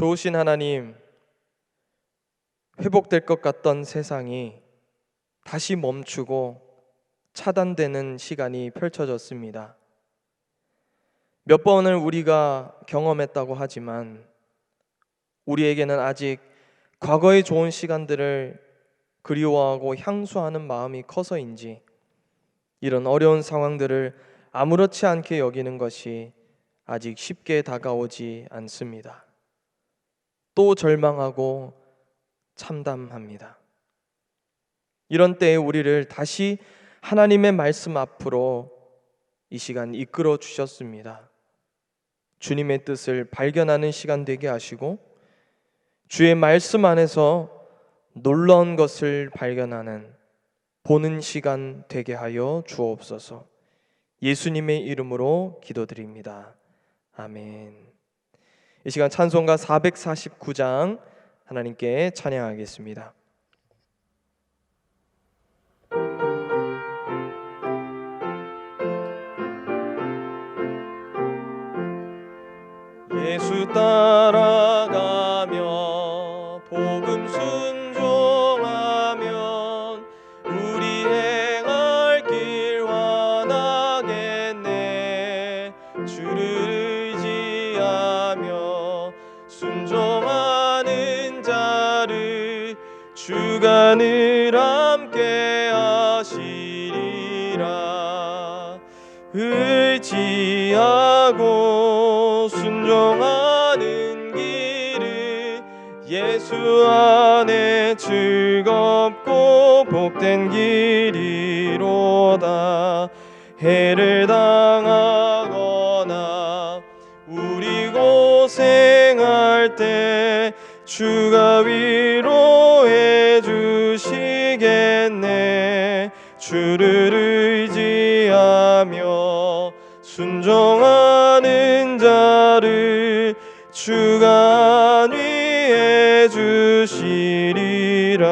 좋으신 하나님, 회복될 것 같던 세상이 다시 멈추고 차단되는 시간이 펼쳐졌습니다. 몇 번을 우리가 경험했다고 하지만 우리에게는 아직 과거의 좋은 시간들을 그리워하고 향수하는 마음이 커서인지 이런 어려운 상황들을 아무렇지 않게 여기는 것이 아직 쉽게 다가오지 않습니다. 또 절망하고 참담합니다. 이런 때에 우리를 다시 하나님의 말씀 앞으로 이 시간 이끌어 주셨습니다. 주님의 뜻을 발견하는 시간 되게 하시고 주의 말씀 안에서 놀라운 것을 발견하는 보는 시간 되게 하여 주옵소서. 예수님의 이름으로 기도드립니다. 아멘. 이 시간 찬송가 449장 하나님께 찬양하겠습니다. 예수 따라가며 복음 순종하면 우리 행할 길 환하겠네. 주를 의지하며 순종하는 자를 주가 늘 함께 하시리라. 의지하고 순종하는 길은 예수 안에 즐겁고 복된 길이로다. 해를 당하거나 우리 고생할 때 주가 위로해 주시겠네. 주를 의지하며 순종하는 자를 주가 안위해 주시리라.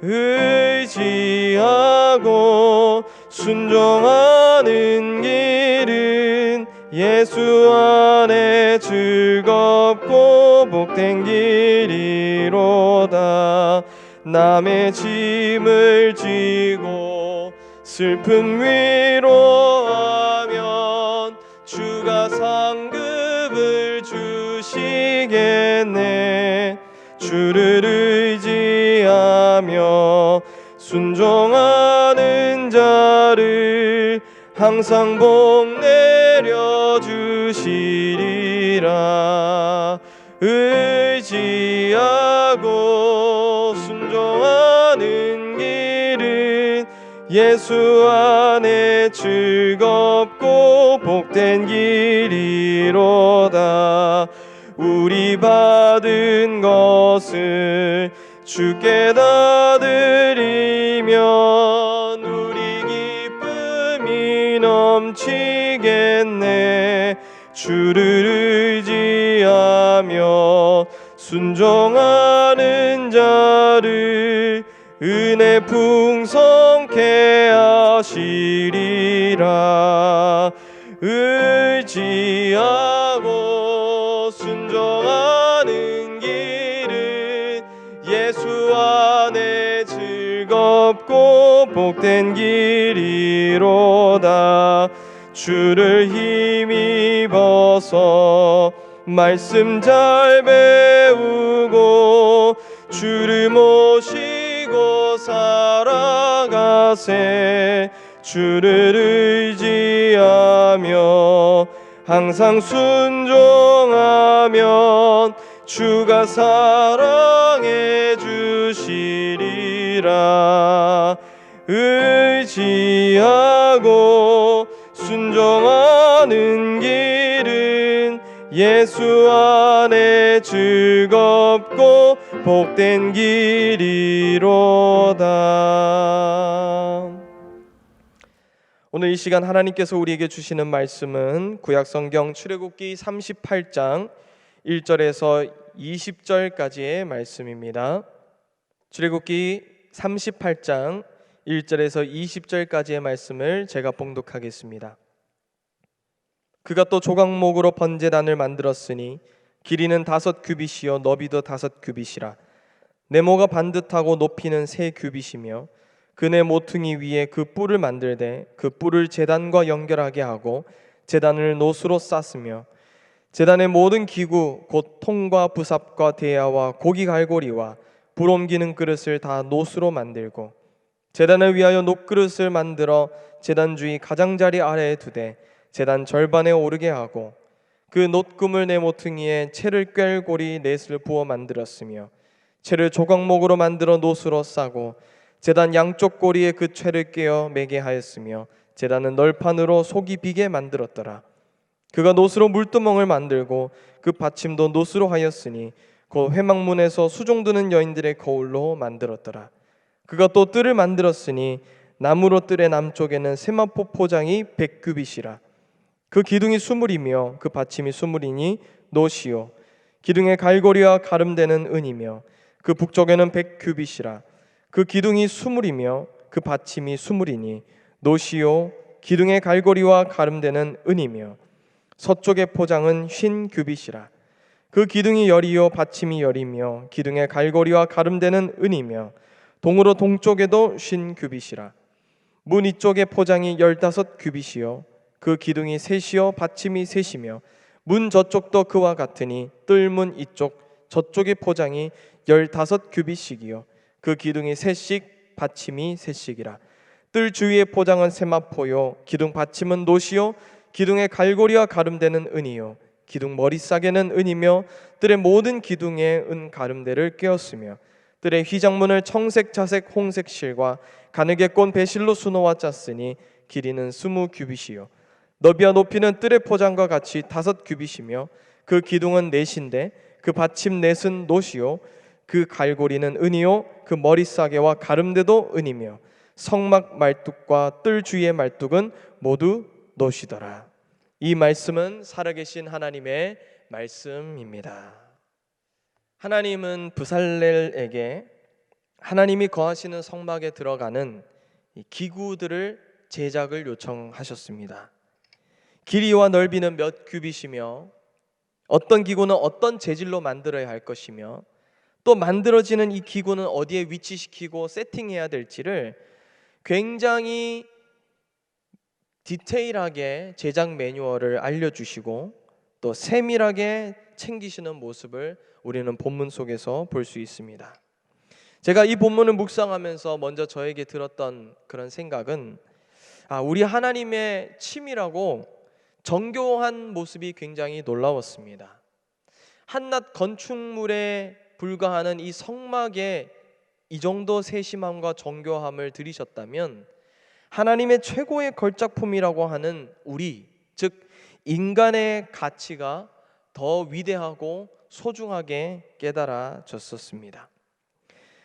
의지하고 순종하는 길은 예수 안에 즐겁고 복된 길이로다. 남의 짐을 지고 슬픔 위로하면 주가 상급을 주시겠네. 주를 의지하며 순종하는 자를 항상 복 내려주시리라. 의지하고 순종하는 길은 예수 안에 즐겁고 복된 길이로다. 우리 받은 것을 주께 다 드리면 우리 기쁨이 넘치겠네. 주를 의지하며 순종하는 자를 은혜 풍성케 하시리라. 의지하고 순종하는 길은 예수 안에 즐겁고 복된 길이로다. 주를 힘입어서 말씀 잘 배우고 주를 모시고 살아가세. 주를 의지하며 항상 순종하면 주가 사랑해 주시리라. 의지하고 순종하는 길은 예수 안에 즐겁고 복된 길이로다. 오늘 이 시간 하나님께서 우리에게 주시는 말씀은 구약성경 출애굽기 38장 1절에서 20절까지의 말씀입니다. 출애굽기 38장 1절에서 20절까지의 말씀을 제가 봉독하겠습니다. 그가 또 조각목으로 번제단을 만들었으니 길이는 5규빗이요 너비도 5규빗이라. 네모가 반듯하고 높이는 3규빗이며 그네 모퉁이 위에 그 뿔을 만들되 그 뿔을 제단과 연결하게 하고 제단을 노수로 쌌으며 제단의 모든 기구 곧 통과 부삽과 대야와 고기 갈고리와 불 옮기는 그릇을 다 노수로 만들고 제단을 위하여 녹그릇을 만들어 제단 주위 가장자리 아래에 두되 제단 절반에 오르게 하고 그 놋금을 네 모퉁이에 채를 꿰 고리 넷을 부어 만들었으며 채를 조각목으로 만들어 노수로 싸고 제단 양쪽 고리에 그 채를 꿰어 매게 하였으며 제단은 널판으로 속이 비게 만들었더라. 그가 노수로 물두멍을 만들고 그 받침도 노수로 하였으니 그 회막문에서 수종 드는 여인들의 거울로 만들었더라. 그가 또 뜰을 만들었으니 나무로 뜰의 남쪽에는 세마포 포장이 100규빗이라. 그 기둥이 20이며 그 받침이 20이니 노시요 기둥의 갈고리와 가름되는 은이며 그 북쪽에는 100규빗이라. 그 기둥이 20이며 그 받침이 20이니 노시요 기둥의 갈고리와 가름되는 은이며 서쪽의 포장은 50규빗이라. 그 기둥이 열이요 받침이 열이며 기둥의 갈고리와 가름되는 은이며 동으로 동쪽에도 50규빗이라. 문 이쪽의 포장이 15규빗이요 그 기둥이 셋이요 받침이 셋이며 문 저쪽도 그와 같으니 뜰문 이쪽 저쪽의 포장이 15규빗씩이요 그 기둥이 셋씩 받침이 셋씩이라. 뜰 주위의 포장은 세마포요 기둥 받침은 노시요 기둥의 갈고리와 가름되는 은이요 기둥 머리싸개는 은이며 뜰의 모든 기둥에 은 가름대를 꿰었으며 뜰의 휘장문을 청색 자색 홍색 실과 가늘게 꼰 배실로 수놓아 짰으니 길이는 20규빗이요 너비와 높이는 뜰의 포장과 같이 5규빗이며 그 기둥은 넷인데 그 받침 넷은 노시요 그 갈고리는 은이요 그 머리싸개와 가름대도 은이며 성막 말뚝과 뜰 주위의 말뚝은 모두 노시더라. 이 말씀은 살아계신 하나님의 말씀입니다. 하나님은 브살렐에게 하나님이 거하시는 성막에 들어가는 기구들을 제작을 요청하셨습니다. 길이와 넓이는 몇 규빗이며 어떤 기구는 어떤 재질로 만들어야 할 것이며 또 만들어지는 이 기구는 어디에 위치시키고 세팅해야 될지를 굉장히 디테일하게 제작 매뉴얼을 알려주시고 또 세밀하게 챙기시는 모습을 우리는 본문 속에서 볼 수 있습니다. 제가 이 본문을 묵상하면서 먼저 저에게 들었던 그런 생각은 우리 하나님의 치밀하고 정교한 모습이 굉장히 놀라웠습니다. 한낱 건축물에 불과하는 이 성막에 이 정도 세심함과 정교함을 들이셨다면 하나님의 최고의 걸작품이라고 하는 우리, 즉 인간의 가치가 더 위대하고 소중하게 깨달아졌었습니다.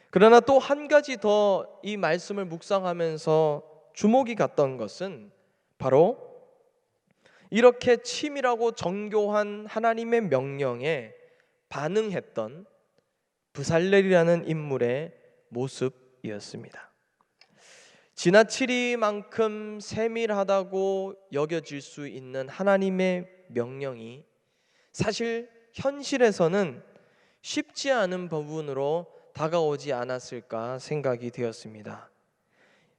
그러나 또 한 가지 더 이 말씀을 묵상하면서 주목이 갔던 것은 바로 이렇게 치밀하고 정교한 하나님의 명령에 반응했던 브살렐이라는 인물의 모습이었습니다. 지나치리만큼 세밀하다고 여겨질 수 있는 하나님의 명령이 사실 현실에서는 쉽지 않은 부분으로 다가오지 않았을까 생각이 되었습니다.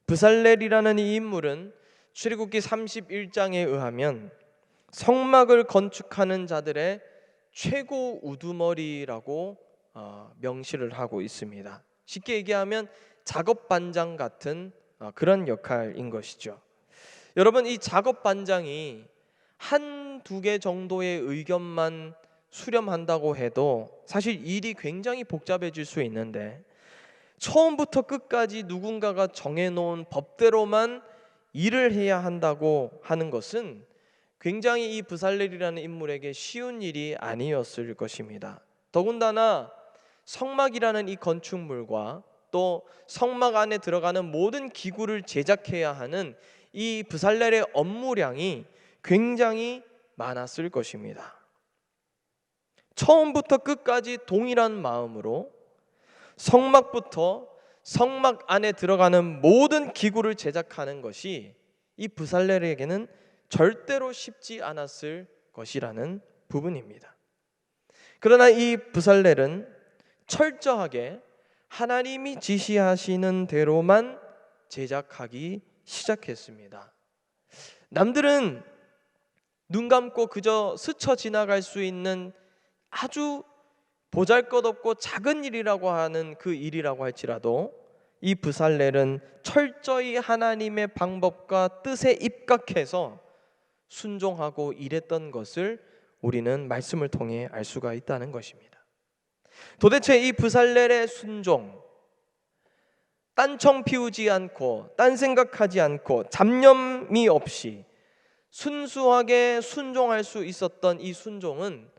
브살렐이라는 이 인물은 출애굽기 31장에 의하면 성막을 건축하는 자들의 최고 우두머리라고 명시를 하고 있습니다. 쉽게 얘기하면 작업반장 같은 그런 역할인 것이죠. 여러분, 이 작업반장이 한두 개 정도의 의견만 수렴한다고 해도 사실 일이 굉장히 복잡해질 수 있는데 처음부터 끝까지 누군가가 정해놓은 법대로만 일을 해야 한다고 하는 것은 굉장히 이 브살렐이라는 인물에게 쉬운 일이 아니었을 것입니다. 더군다나 성막이라는 이 건축물과 또 성막 안에 들어가는 모든 기구를 제작해야 하는 이 브살렐의 업무량이 굉장히 많았을 것입니다. 처음부터 끝까지 동일한 마음으로 성막부터 성막 안에 들어가는 모든 기구를 제작하는 것이 이 브살렐에게는 절대로 쉽지 않았을 것이라는 부분입니다. 그러나 이 브살렐은 철저하게 하나님이 지시하시는 대로만 제작하기 시작했습니다. 남들은 눈 감고 그저 스쳐 지나갈 수 있는 아주 보잘것없고 작은 일이라고 하는 그 일이라고 할지라도 이 브살렐은 철저히 하나님의 방법과 뜻에 입각해서 순종하고 일했던 것을 우리는 말씀을 통해 알 수가 있다는 것입니다. 도대체 이 브살렐의 순종, 딴청 피우지 않고 딴 생각하지 않고 잡념이 없이 순수하게 순종할 수 있었던 이 순종은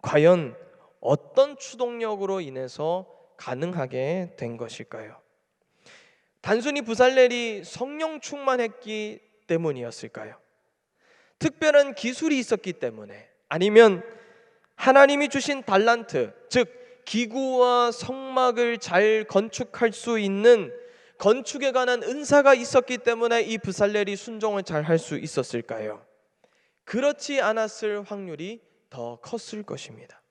과연 어떤 추동력으로 인해서 가능하게 된 것일까요? 단순히 브살렐이 성령 충만했기 때문이었을까요? 특별한 기술이 있었기 때문에, 아니면 하나님이 주신 달란트, 즉 기구와 성막을 잘 건축할 수 있는 건축에 관한 은사가 있었기 때문에 이 브살렐이 순종을 잘 할 수 있었을까요? 그렇지 않았을 확률이 더 컸을 것입니다.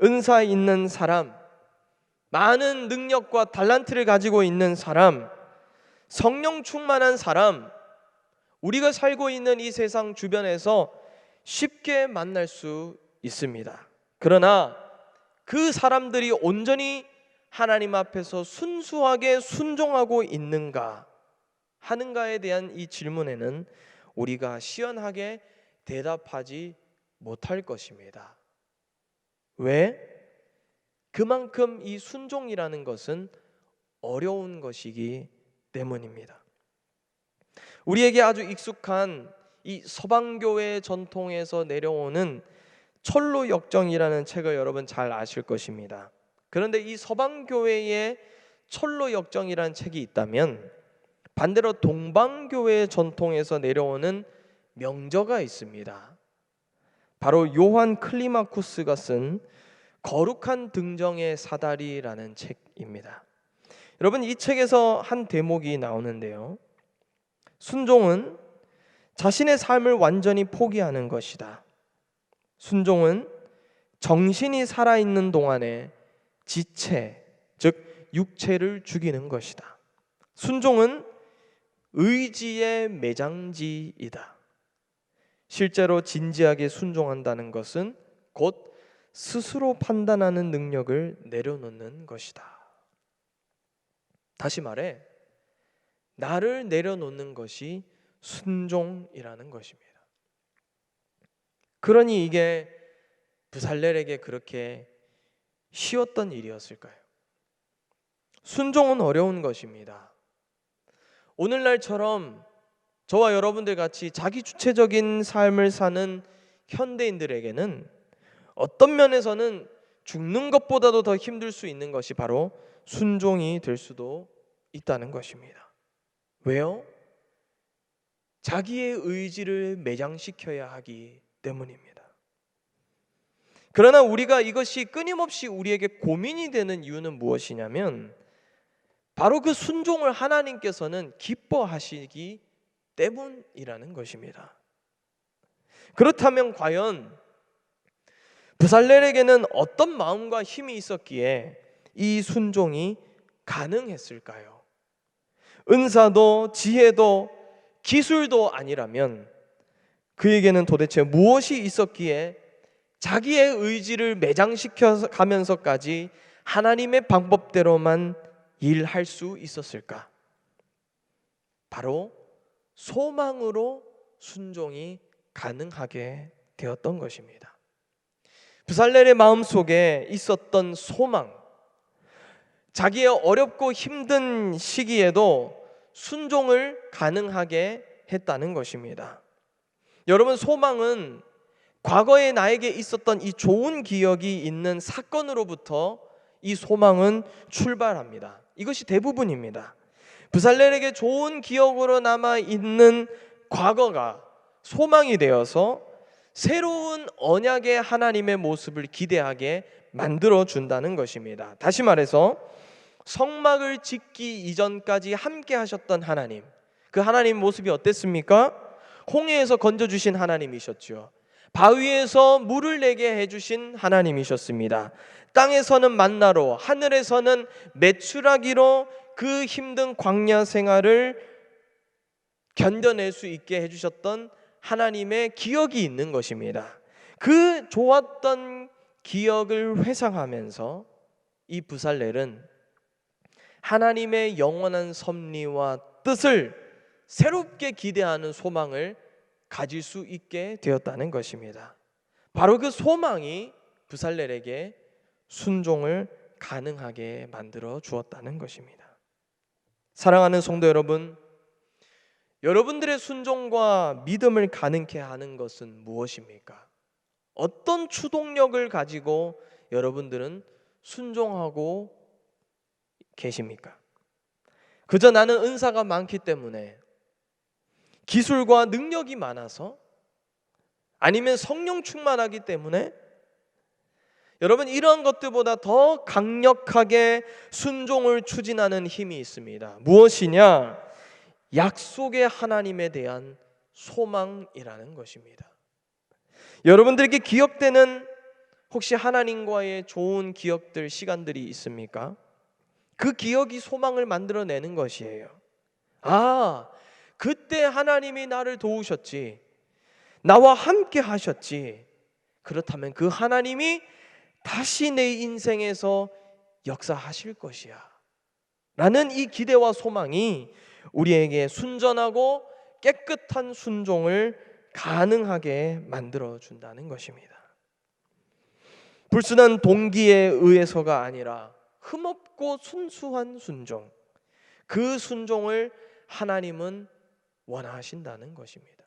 은사 있는 사람, 많은 능력과 달란트를 가지고 있는 사람, 성령 충만한 사람, 우리가 살고 있는 이 세상 주변에서 쉽게 만날 수 있습니다. 그러나 그 사람들이 온전히 하나님 앞에서 순수하게 순종하고 있는가 하는가에 대한 이 질문에는 우리가 시원하게 대답하지 못할 것입니다. 왜? 그만큼 이 순종이라는 것은 어려운 것이기 때문입니다. 우리에게 아주 익숙한 이 서방교회 전통에서 내려오는 철로 역정이라는 책을 여러분 잘 아실 것입니다. 그런데 이 서방교회의 철로 역정이라는 책이 있다면 반대로 동방교회의 전통에서 내려오는 명저가 있습니다. 바로 요한 클리마쿠스가 쓴 거룩한 등정의 사다리라는 책입니다. 여러분, 이 책에서 한 대목이 나오는데요, 순종은 자신의 삶을 완전히 포기하는 것이다. 순종은 정신이 살아있는 동안에 지체, 즉 육체를 죽이는 것이다. 순종은 의지의 매장지이다. 실제로 진지하게 순종한다는 것은 곧 스스로 판단하는 능력을 내려놓는 것이다. 다시 말해, 나를 내려놓는 것이 순종이라는 것입니다. 그러니 이게 브살렐에게 그렇게 쉬웠던 일이었을까요? 순종은 어려운 것입니다. 오늘날처럼 저와 여러분들 같이 자기 주체적인 삶을 사는 현대인들에게는 어떤 면에서는 죽는 것보다도 더 힘들 수 있는 것이 바로 순종이 될 수도 있다는 것입니다. 왜요? 자기의 의지를 매장시켜야 하기 때문입니다. 그러나 우리가 이것이 끊임없이 우리에게 고민이 되는 이유는 무엇이냐면 바로 그 순종을 하나님께서는 기뻐하시기 때문이라는 것입니다. 그렇다면 과연 브살렐에게는 어떤 마음과 힘이 있었기에 이 순종이 가능했을까요? 은사도 지혜도 기술도 아니라면 그에게는 도대체 무엇이 있었기에 자기의 의지를 매장시켜 가면서까지 하나님의 방법대로만 일할 수 있었을까? 바로 소망으로 순종이 가능하게 되었던 것입니다. 브살렐의 마음속에 있었던 소망, 자기의 어렵고 힘든 시기에도 순종을 가능하게 했다는 것입니다. 여러분, 소망은 과거에 나에게 있었던 이 좋은 기억이 있는 사건으로부터 이 소망은 출발합니다. 이것이 대부분입니다. 브살렐에게 좋은 기억으로 남아있는 과거가 소망이 되어서 새로운 언약의 하나님의 모습을 기대하게 만들어준다는 것입니다. 다시 말해서 성막을 짓기 이전까지 함께 하셨던 하나님, 그 하나님 모습이 어땠습니까? 홍해에서 건져주신 하나님이셨죠. 바위에서 물을 내게 해주신 하나님이셨습니다. 땅에서는 만나로, 하늘에서는 메추라기로 그 힘든 광야 생활을 견뎌낼 수 있게 해주셨던 하나님의 기억이 있는 것입니다. 그 좋았던 기억을 회상하면서 이 부살렐은 하나님의 영원한 섭리와 뜻을 새롭게 기대하는 소망을 가질 수 있게 되었다는 것입니다. 바로 그 소망이 부살렐에게 순종을 가능하게 만들어 주었다는 것입니다. 사랑하는 성도 여러분, 여러분들의 순종과 믿음을 가능케 하는 것은 무엇입니까? 어떤 추동력을 가지고 여러분들은 순종하고 계십니까? 그저 나는 은사가 많기 때문에, 기술과 능력이 많아서, 아니면 성령 충만하기 때문에, 여러분, 이러한 것들보다 더 강력하게 순종을 추진하는 힘이 있습니다. 무엇이냐? 약속의 하나님에 대한 소망이라는 것입니다. 여러분들에게 기억되는 혹시 하나님과의 좋은 기억들, 시간들이 있습니까? 그 기억이 소망을 만들어내는 것이에요. 아, 그때 하나님이 나를 도우셨지, 나와 함께 하셨지. 그렇다면 그 하나님이 다시 내 인생에서 역사하실 것이야 라는 이 기대와 소망이 우리에게 순전하고 깨끗한 순종을 가능하게 만들어준다는 것입니다. 불순한 동기에 의해서가 아니라 흠없고 순수한 순종, 그 순종을 하나님은 원하신다는 것입니다.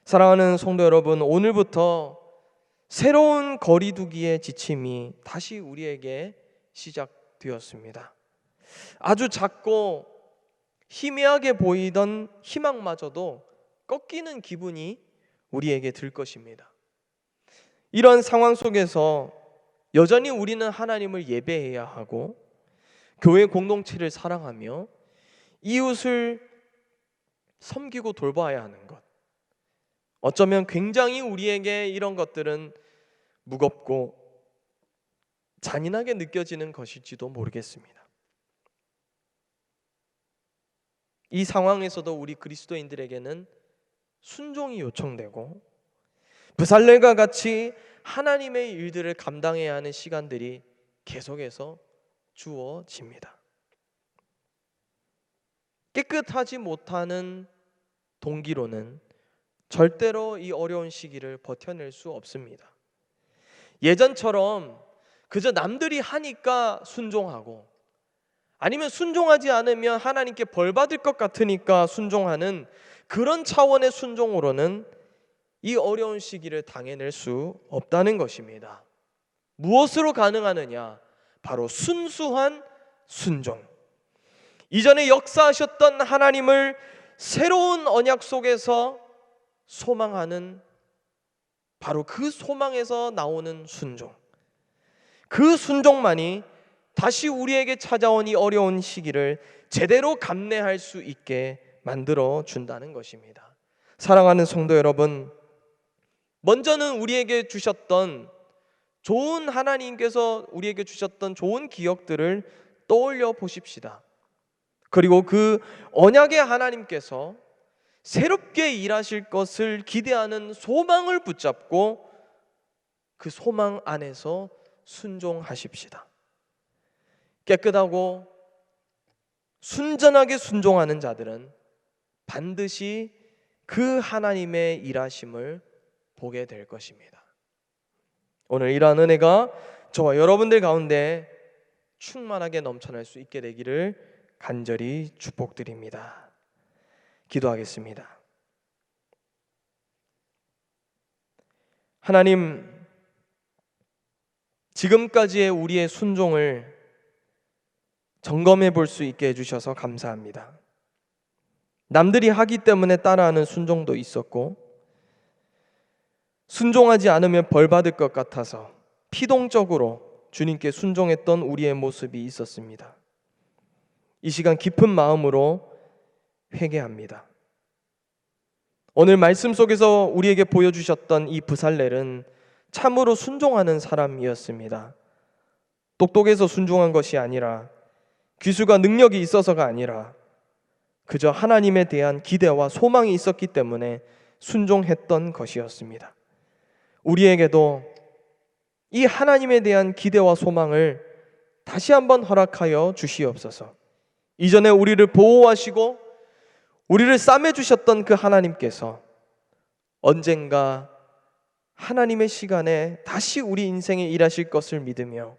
사랑하는 성도 여러분, 오늘부터 새로운 거리두기의 지침이 다시 우리에게 시작되었습니다. 아주 작고 희미하게 보이던 희망마저도 꺾이는 기분이 우리에게 들 것입니다. 이런 상황 속에서 여전히 우리는 하나님을 예배해야 하고, 교회 공동체를 사랑하며 이웃을 섬기고 돌봐야 하는 것, 어쩌면 굉장히 우리에게 이런 것들은 무겁고 잔인하게 느껴지는 것일지도 모르겠습니다. 이 상황에서도 우리 그리스도인들에게는 순종이 요청되고, 부살렐과 같이 하나님의 일들을 감당해야 하는 시간들이 계속해서 주어집니다. 깨끗하지 못하는 동기로는 절대로 이 어려운 시기를 버텨낼 수 없습니다. 예전처럼 그저 남들이 하니까 순종하고, 아니면 순종하지 않으면 하나님께 벌 받을 것 같으니까 순종하는 그런 차원의 순종으로는 이 어려운 시기를 당해낼 수 없다는 것입니다. 무엇으로 가능하느냐? 바로 순수한 순종. 이전에 역사하셨던 하나님을 새로운 언약 속에서 소망하는, 바로 그 소망에서 나오는 순종, 그 순종만이 다시 우리에게 찾아온 이 어려운 시기를 제대로 감내할 수 있게 만들어 준다는 것입니다. 사랑하는 성도 여러분, 먼저는 우리에게 주셨던 좋은, 하나님께서 우리에게 주셨던 좋은 기억들을 떠올려 보십시다. 그리고 그 언약의 하나님께서 새롭게 일하실 것을 기대하는 소망을 붙잡고 그 소망 안에서 순종하십시다. 깨끗하고 순전하게 순종하는 자들은 반드시 그 하나님의 일하심을 보게 될 것입니다. 오늘 이러한 은혜가 저와 여러분들 가운데 충만하게 넘쳐날 수 있게 되기를 간절히 축복드립니다. 기도하겠습니다. 하나님, 지금까지의 우리의 순종을 점검해 볼 수 있게 해주셔서 감사합니다. 남들이 하기 때문에 따라하는 순종도 있었고, 순종하지 않으면 벌 받을 것 같아서 피동적으로 주님께 순종했던 우리의 모습이 있었습니다. 이 시간 깊은 마음으로 회개합니다. 오늘 말씀 속에서 우리에게 보여주셨던 이 브살렐은 참으로 순종하는 사람이었습니다. 똑똑해서 순종한 것이 아니라, 기술과 능력이 있어서가 아니라 그저 하나님에 대한 기대와 소망이 있었기 때문에 순종했던 것이었습니다. 우리에게도 이 하나님에 대한 기대와 소망을 다시 한번 허락하여 주시옵소서. 이전에 우리를 보호하시고 우리를 싸매주셨던 그 하나님께서 언젠가 하나님의 시간에 다시 우리 인생에 일하실 것을 믿으며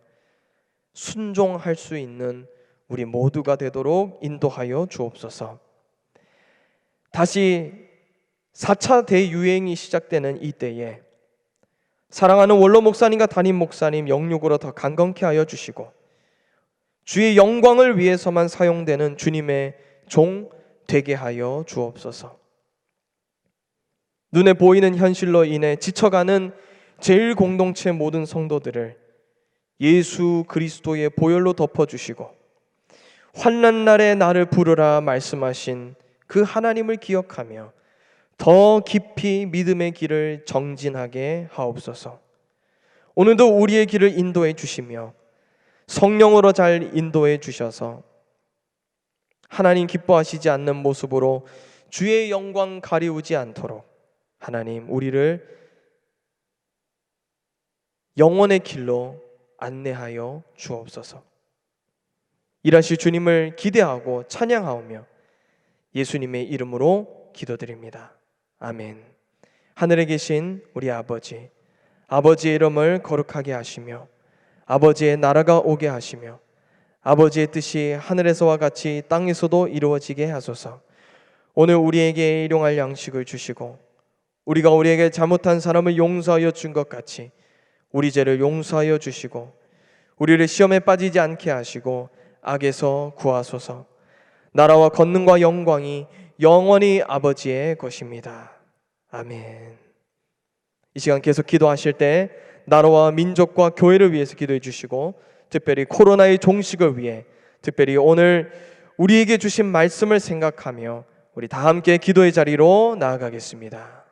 순종할 수 있는 우리 모두가 되도록 인도하여 주옵소서. 다시 4차 대유행이 시작되는 이때에 사랑하는 원로 목사님과 담임 목사님 영육으로 더 강건케 하여 주시고, 주의 영광을 위해서만 사용되는 주님의 종 되게 하여 주옵소서. 눈에 보이는 현실로 인해 지쳐가는 제일 공동체 모든 성도들을 예수 그리스도의 보혈로 덮어주시고, 환난 날에 나를 부르라 말씀하신 그 하나님을 기억하며 더 깊이 믿음의 길을 정진하게 하옵소서. 오늘도 우리의 길을 인도해 주시며 성령으로 잘 인도해 주셔서 하나님 기뻐하시지 않는 모습으로 주의 영광 가리우지 않도록 하나님 우리를 영원의 길로 안내하여 주옵소서. 일하실 주님을 기대하고 찬양하오며 예수님의 이름으로 기도드립니다. 아멘. 하늘에 계신 우리 아버지, 아버지의 이름을 거룩하게 하시며 아버지의 나라가 오게 하시며 아버지의 뜻이 하늘에서와 같이 땅에서도 이루어지게 하소서. 오늘 우리에게 일용할 양식을 주시고 우리가 우리에게 잘못한 사람을 용서하여 준 것 같이 우리 죄를 용서하여 주시고 우리를 시험에 빠지지 않게 하시고 악에서 구하소서. 나라와 권능과 영광이 영원히 아버지의 것입니다. 아멘. 이 시간 계속 기도하실 때 나라와 민족과 교회를 위해서 기도해 주시고, 특별히 코로나의 종식을 위해, 특별히 오늘 우리에게 주신 말씀을 생각하며 우리 다 함께 기도의 자리로 나아가겠습니다.